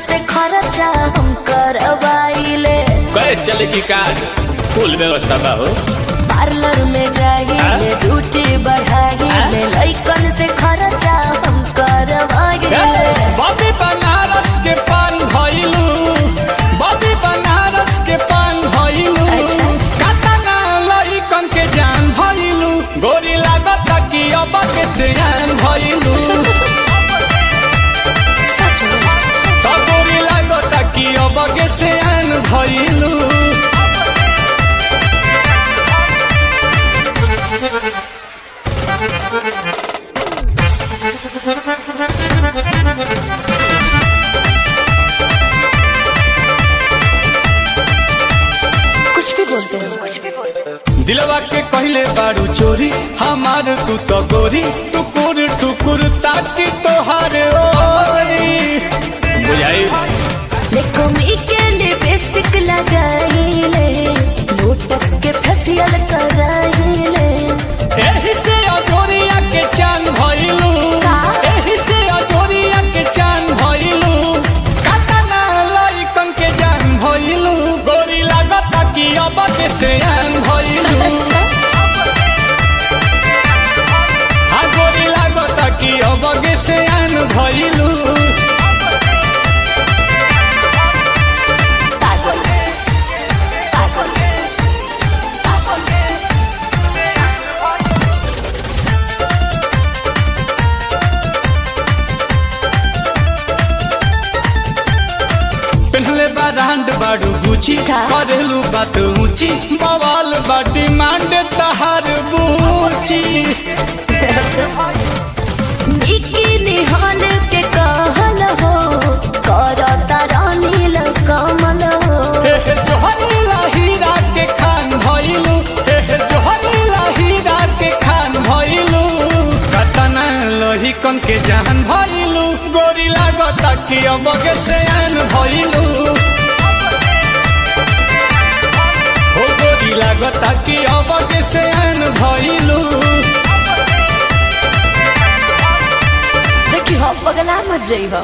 से खर्चा हम करवाइले। कैसे चले की काज फुल व्यवस्था बा हो। पार्लर में जाइले ड्यूटी बढ़ाइले लइकन से खर्चा हम करवाइले। बॉबी बनारस के पान भइलू, बॉबी बनारस के पान भइलू, कातना लइकन के जान भइलू, गोरी लागत कि अब के सियान भइलू। तो गोरी लागत कि अब के सियान भइलू। कुछ भी बोलते हो। दिलवा के कहले बारू चोरी हमार तू तो गोरी, टुकुर टुकुर ताकि तोहार ओरी बुझाई। देखो मी के लिपस्टिक लगाइले, बोटॉक्स के फेशियल कराइले। एही से अजोरिया के चांद भइलू, एही से अजोरिया के चांद भइलू, कातना लइकन के जान भइलू, गोरी लागत कि अब के सियान भइलू। हाँ गोरी लागत कि अब के सियान भइलू। पहले बारांड बाड़ू गुची, करेलू बात ऊंची, बवाल बा डिमांड तहार बूची। बिकिनी हॉल के कहल हो, करता रानील कमल हो। जोहरीला हीरा के खान भइलू, जोहरीला हीरा के खान भइलू, कतना लहिकन के जान भइलू, गोरी लागत कि अब के सियान भइलू। हो गोरी लागत कि अब के सियान भइलू। देखी हो पगला मत जइहो।